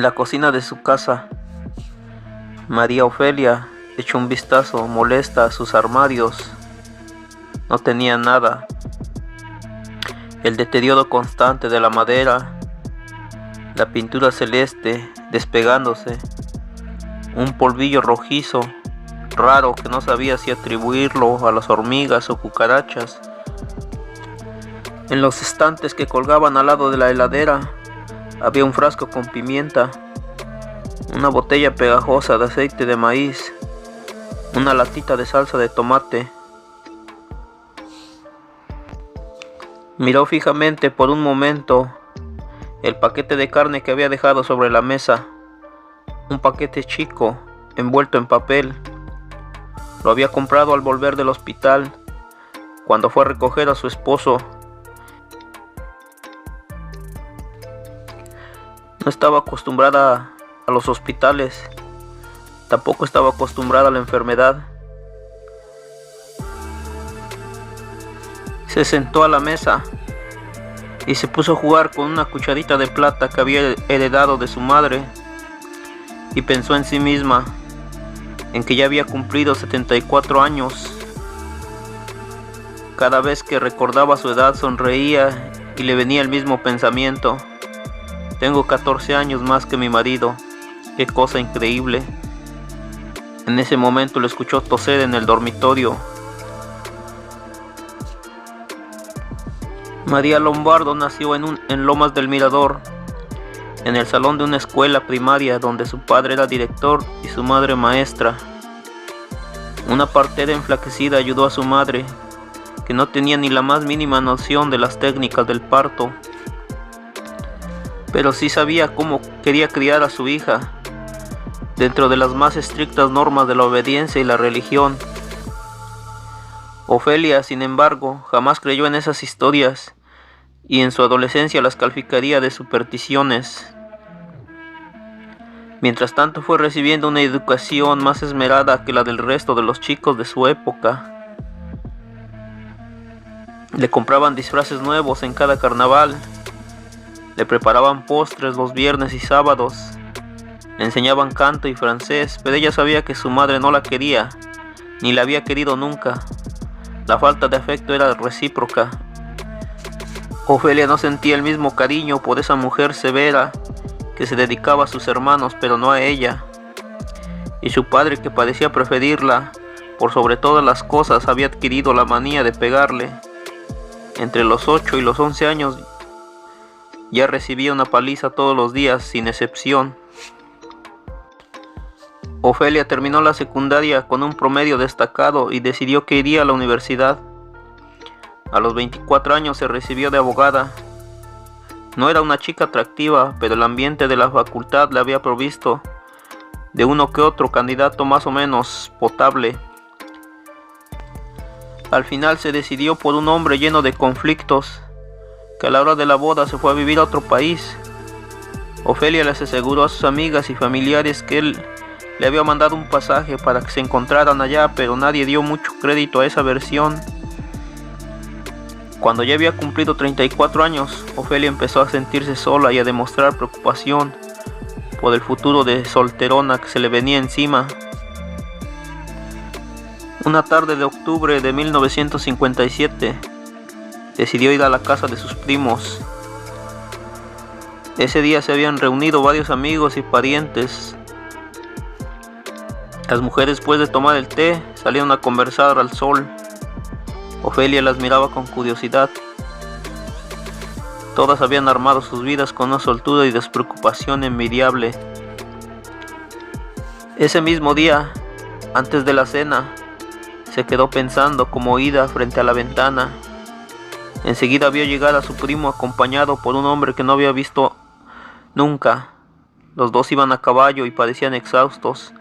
En la cocina de su casa, María Ofelia echó un vistazo molesta a sus armarios. No tenía nada. El deterioro constante de la madera, la pintura celeste despegándose, un polvillo rojizo raro que no sabía si atribuirlo a las hormigas o cucarachas. En los estantes que colgaban al lado de la heladera había un frasco con pimienta, una botella pegajosa de aceite de maíz, una latita de salsa de tomate. Miró fijamente por un momento el paquete de carne que había dejado sobre la mesa, un paquete chico, envuelto en papel. Lo había comprado al volver del hospital, cuando fue a recoger a su esposo. No estaba acostumbrada a los hospitales, tampoco estaba acostumbrada a la enfermedad. Se sentó a la mesa y se puso a jugar con una cucharita de plata que había heredado de su madre, y pensó en sí misma, en que ya había cumplido 74 años. Cada vez que recordaba su edad sonreía y le venía el mismo pensamiento: tengo 14 años más que mi marido, qué cosa increíble. En ese momento le escuchó toser en el dormitorio. María Lombardo nació en Lomas del Mirador, en el salón de una escuela primaria donde su padre era director y su madre maestra. Una partera enflaquecida ayudó a su madre, que no tenía ni la más mínima noción de las técnicas del parto, pero sí sabía cómo quería criar a su hija, dentro de las más estrictas normas de la obediencia y la religión. Ofelia, sin embargo, jamás creyó en esas historias, y en su adolescencia las calificaría de supersticiones. Mientras tanto, fue recibiendo una educación más esmerada que la del resto de los chicos de su época. Le compraban disfraces nuevos en cada carnaval, le preparaban postres los viernes y sábados, le enseñaban canto y francés, pero ella sabía que su madre no la quería, ni la había querido nunca. La falta de afecto era recíproca. Ofelia no sentía el mismo cariño por esa mujer severa que se dedicaba a sus hermanos, pero no a ella. Y su padre, que parecía preferirla por sobre todas las cosas, había adquirido la manía de pegarle. Entre los 8 y los 11 años ya recibía una paliza todos los días, sin excepción. Ofelia terminó la secundaria con un promedio destacado y decidió que iría a la universidad. A los 24 años se recibió de abogada. No era una chica atractiva, pero el ambiente de la facultad le había provisto de uno que otro candidato más o menos potable. Al final se decidió por un hombre lleno de conflictos, que a la hora de la boda se fue a vivir a otro país. Ofelia les aseguró a sus amigas y familiares que él le había mandado un pasaje para que se encontraran allá, pero nadie dio mucho crédito a esa versión. Cuando ya había cumplido 34 años, Ofelia empezó a sentirse sola y a demostrar preocupación por el futuro de solterona que se le venía encima. Una tarde de octubre de 1957, decidió ir a la casa de sus primos. Ese día se habían reunido varios amigos y parientes. Las mujeres, después de tomar el té, salieron a conversar al sol. Ofelia las miraba con curiosidad. Todas habían armado sus vidas con una soltura y despreocupación envidiable. Ese mismo día, antes de la cena, se quedó pensando como oída frente a la ventana. Enseguida vio llegar a su primo acompañado por un hombre que no había visto nunca. Los dos iban a caballo y parecían exhaustos.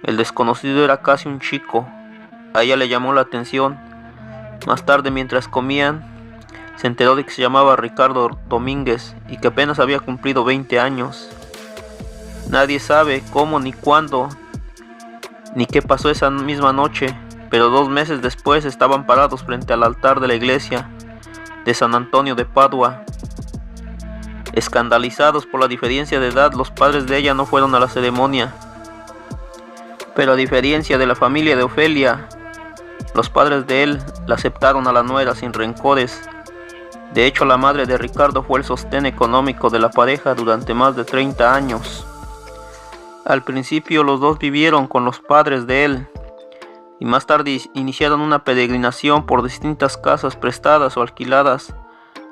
El desconocido era casi un chico. A ella le llamó la atención. Más tarde, mientras comían, se enteró de que se llamaba Ricardo Domínguez y que apenas había cumplido 20 años. Nadie sabe cómo ni cuándo ni qué pasó esa misma noche, pero 2 meses después estaban parados frente al altar de la iglesia de San Antonio de Padua. Escandalizados por la diferencia de edad, los padres de ella no fueron a la ceremonia. Pero a diferencia de la familia de Ofelia, los padres de él la aceptaron a la nuera sin rencores. De hecho, la madre de Ricardo fue el sostén económico de la pareja durante más de 30 años. Al principio los dos vivieron con los padres de él y más tarde iniciaron una peregrinación por distintas casas prestadas o alquiladas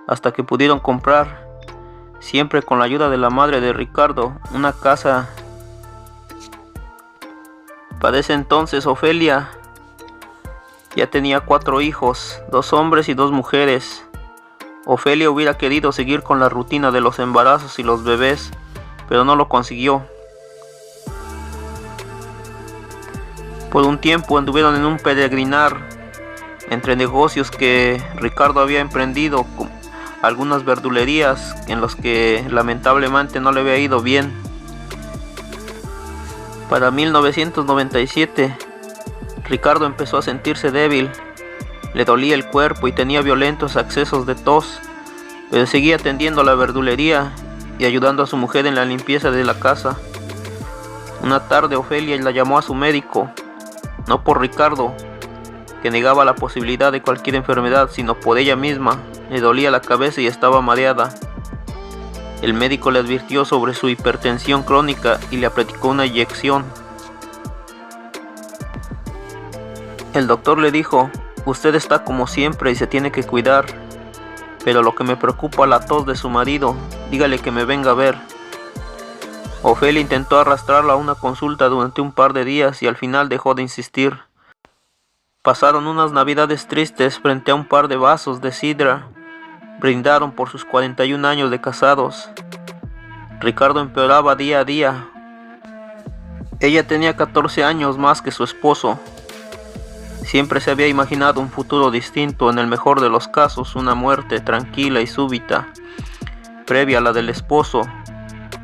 hasta que pudieron comprar, siempre con la ayuda de la madre de Ricardo, una casa. Para ese entonces Ofelia ya tenía 4 hijos, 2 hombres y 2 mujeres. Ofelia hubiera querido seguir con la rutina de los embarazos y los bebés, pero no lo consiguió. Por un tiempo anduvieron en un peregrinar entre negocios que Ricardo había emprendido, con algunas verdulerías en los que lamentablemente no le había ido bien. Para 1997, Ricardo empezó a sentirse débil, le dolía el cuerpo y tenía violentos accesos de tos, pero seguía atendiendo la verdulería y ayudando a su mujer en la limpieza de la casa. Una tarde Ofelia la llamó a su médico, no por Ricardo, que negaba la posibilidad de cualquier enfermedad, sino por ella misma. Le dolía la cabeza y estaba mareada. El médico le advirtió sobre su hipertensión crónica y le aplicó una inyección. El doctor le dijo: usted está como siempre y se tiene que cuidar, pero lo que me preocupa es la tos de su marido, dígale que me venga a ver. Ofelia intentó arrastrarla a una consulta durante un par de días y al final dejó de insistir. Pasaron unas navidades tristes frente a un par de vasos de sidra. Brindaron por sus 41 años de casados. Ricardo empeoraba día a día. Ella tenía 14 años más que su esposo. Siempre se había imaginado un futuro distinto, en el mejor de los casos una muerte tranquila y súbita, previa a la del esposo.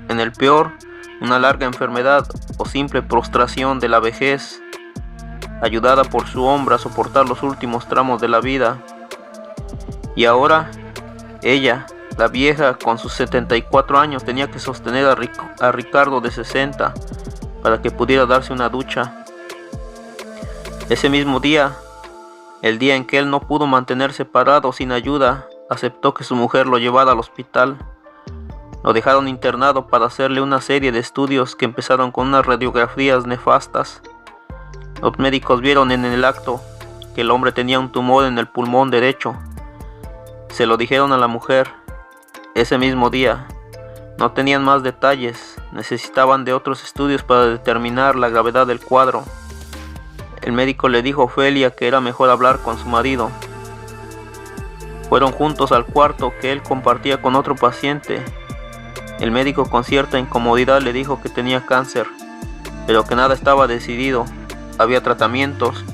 En el peor, una larga enfermedad o simple prostración de la vejez, ayudada por su hombre a soportar los últimos tramos de la vida. Y ahora, ella, la vieja, con sus 74 años, tenía que sostener a Ricardo de 60 para que pudiera darse una ducha. Ese mismo día, el día en que él no pudo mantenerse parado sin ayuda, aceptó que su mujer lo llevara al hospital. Lo dejaron internado para hacerle una serie de estudios que empezaron con unas radiografías nefastas. Los médicos vieron en el acto que el hombre tenía un tumor en el pulmón derecho. Se lo dijeron a la mujer ese mismo día. No tenían más detalles, necesitaban de otros estudios para determinar la gravedad del cuadro. El médico le dijo a Ofelia que era mejor hablar con su marido. Fueron juntos al cuarto que él compartía con otro paciente. El médico, con cierta incomodidad, le dijo que tenía cáncer, pero que nada estaba decidido. Había tratamientos,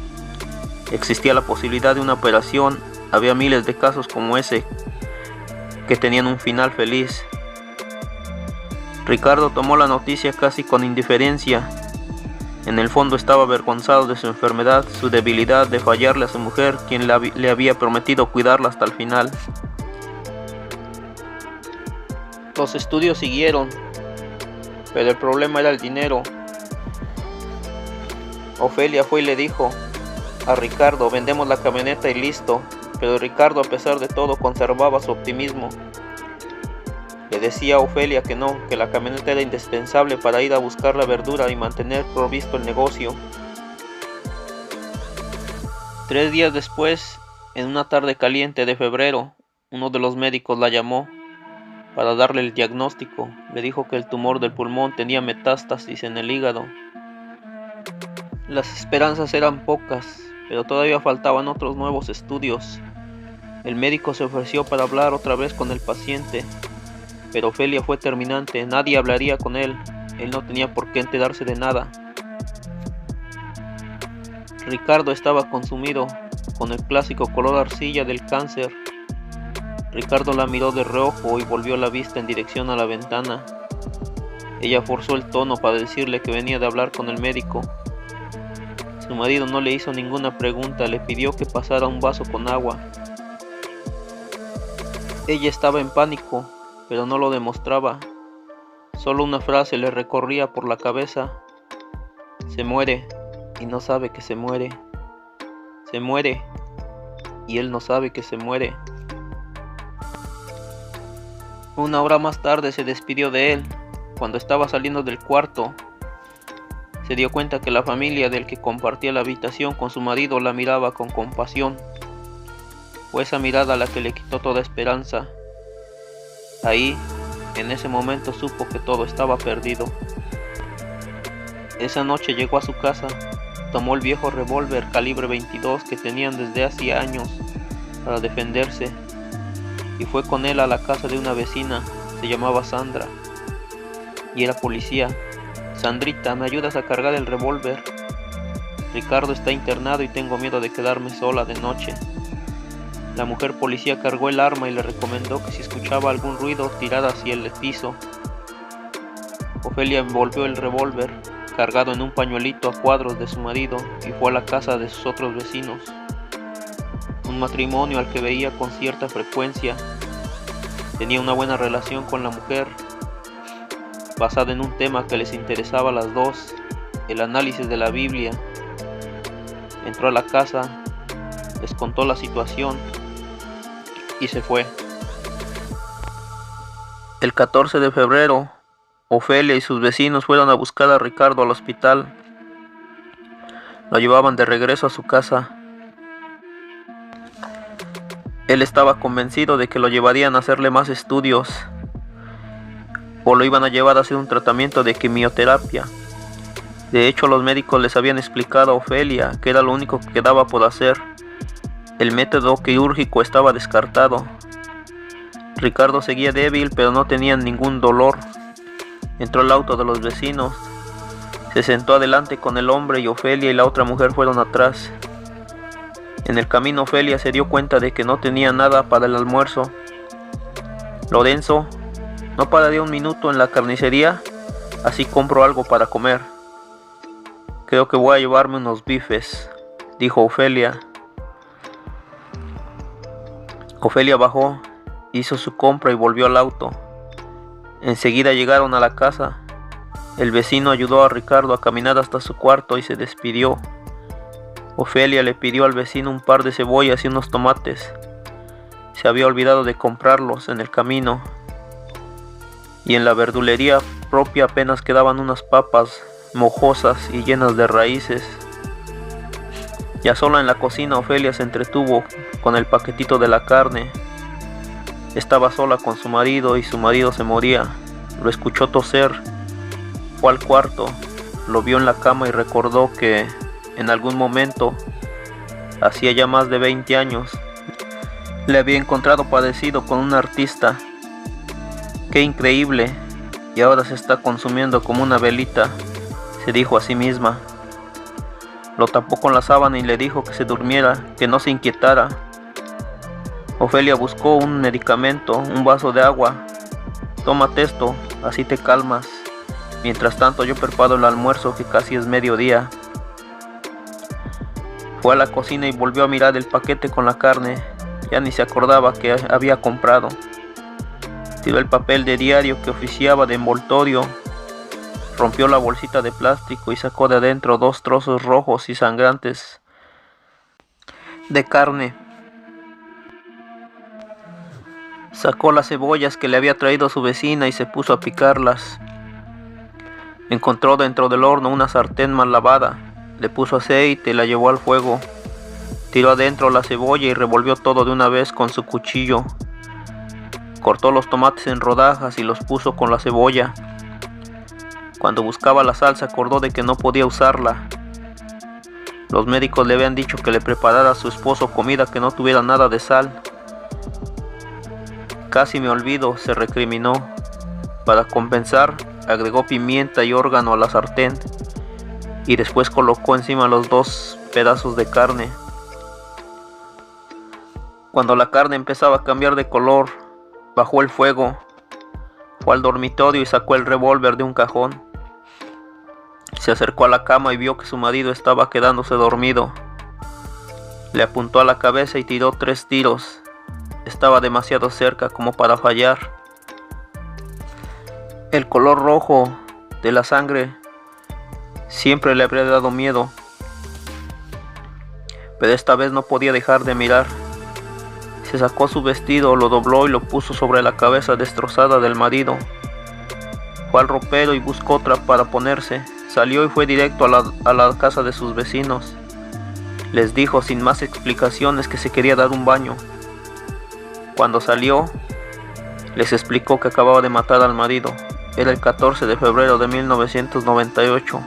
existía la posibilidad de una operación, había miles de casos como ese que tenían un final feliz. Ricardo tomó la noticia casi con indiferencia. En el fondo estaba avergonzado de su enfermedad, su debilidad, de fallarle a su mujer, quien le había prometido cuidarla hasta el final. Los estudios siguieron, pero el problema era el dinero. Ofelia fue y le dijo a Ricardo: vendemos la camioneta y listo. Pero Ricardo, a pesar de todo, conservaba su optimismo. Le decía a Ofelia que no, que la camioneta era indispensable para ir a buscar la verdura y mantener provisto el negocio. 3 días después, en una tarde caliente de febrero, uno de los médicos la llamó para darle el diagnóstico. Le dijo que el tumor del pulmón tenía metástasis en el hígado. Las esperanzas eran pocas, pero todavía faltaban otros nuevos estudios. El médico se ofreció para hablar otra vez con el paciente, pero Ofelia fue terminante. Nadie hablaría con él. Él no tenía por qué enterarse de nada. Ricardo estaba consumido, con el clásico color arcilla del cáncer. Ricardo la miró de reojo y volvió la vista en dirección a la ventana. Ella forzó el tono para decirle que venía de hablar con el médico. Su marido no le hizo ninguna pregunta, le pidió que pasara un vaso con agua. Ella estaba en pánico. pero no lo demostraba. Solo una frase le recorría por la cabeza: se muere y no sabe que se muere. Se muere y él no sabe que se muere. Una hora más tarde se despidió de él. Cuando estaba saliendo del cuarto, se dio cuenta que la familia del que compartía la habitación con su marido la miraba con compasión. Fue esa mirada la que le quitó toda esperanza. Ahí, en ese momento, supo que todo estaba perdido. Esa noche llegó a su casa, tomó el viejo revólver calibre 22 que tenían desde hacía años para defenderse, y fue con él a la casa de una vecina. Se llamaba Sandra y era policía. Sandrita, ¿me ayudas a cargar el revólver? Ricardo está internado y tengo miedo de quedarme sola de noche. La mujer policía cargó el arma y le recomendó que si escuchaba algún ruido tirara hacia el piso. Ofelia envolvió el revólver cargado en un pañuelito a cuadros de su marido y fue a la casa de sus otros vecinos, un matrimonio al que veía con cierta frecuencia. Tenía una buena relación con la mujer, basada en un tema que les interesaba a las dos, el análisis de la Biblia. Entró a la casa, les contó la situación y se fue. El 14 de febrero, Ofelia y sus vecinos fueron a buscar a Ricardo al hospital. Lo llevaban de regreso a su casa. Él estaba convencido de que lo llevarían a hacerle más estudios o lo iban a llevar a hacer un tratamiento de quimioterapia. De hecho, los médicos les habían explicado a Ofelia que era lo único que quedaba por hacer. El método quirúrgico estaba descartado. Ricardo seguía débil, pero no tenía ningún dolor. Entró al auto de los vecinos, se sentó adelante con el hombre y Ofelia y la otra mujer fueron atrás. En el camino Ofelia se dio cuenta de que no tenía nada para el almuerzo. Lorenzo, no pararía un minuto en la carnicería, así compro algo para comer. Creo que voy a llevarme unos bifes, dijo Ofelia. Ofelia bajó, hizo su compra y volvió al auto. Enseguida llegaron a la casa. El vecino ayudó a Ricardo a caminar hasta su cuarto y se despidió. Ofelia le pidió al vecino un par de cebollas y unos tomates. Se había olvidado de comprarlos en el camino. Y en la verdulería propia apenas quedaban unas papas mojosas y llenas de raíces. Ya sola en la cocina, Ofelia se entretuvo con el paquetito de la carne. Estaba sola con su marido y su marido se moría. Lo escuchó toser. Fue al cuarto, lo vio en la cama y recordó que en algún momento, hacía ya más de 20 años, le había encontrado padecido con un artista. ¡Qué increíble! Y ahora se está consumiendo como una velita, se dijo a sí misma. Lo tapó con la sábana y le dijo que se durmiera, que no se inquietara. Ofelia buscó un medicamento, un vaso de agua. Tómate esto, así te calmas. Mientras tanto yo preparo el almuerzo, que casi es mediodía. Fue a la cocina y volvió a mirar el paquete con la carne. Ya ni se acordaba que había comprado. Tiró el papel de diario que oficiaba de envoltorio. Rompió la bolsita de plástico y sacó de adentro 2 trozos rojos y sangrantes de carne. Sacó las cebollas que le había traído su vecina y se puso a picarlas. Encontró dentro del horno una sartén mal lavada. Le puso aceite y la llevó al fuego. Tiró adentro la cebolla y revolvió todo de una vez con su cuchillo. Cortó los tomates en rodajas y los puso con la cebolla. Cuando buscaba la sal se acordó de que no podía usarla. Los médicos le habían dicho que le preparara a su esposo comida que no tuviera nada de sal. Casi me olvido, se recriminó. Para compensar, agregó pimienta y orégano a la sartén y después colocó encima los 2 pedazos de carne. Cuando la carne empezaba a cambiar de color, bajó el fuego, fue al dormitorio y sacó el revólver de un cajón. Se acercó a la cama y vio que su marido estaba quedándose dormido. Le apuntó a la cabeza y tiró 3 tiros. Estaba demasiado cerca como para fallar. El color rojo de la sangre siempre le habría dado miedo, pero esta vez no podía dejar de mirar. Se sacó su vestido, lo dobló y lo puso sobre la cabeza destrozada del marido. Fue al ropero y buscó otra para ponerse. Salió y fue directo a la casa de sus vecinos. Les dijo sin más explicaciones que se quería dar un baño. Cuando salió, les explicó que acababa de matar al marido. Era el 14 de febrero de 1998,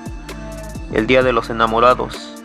el día de los enamorados.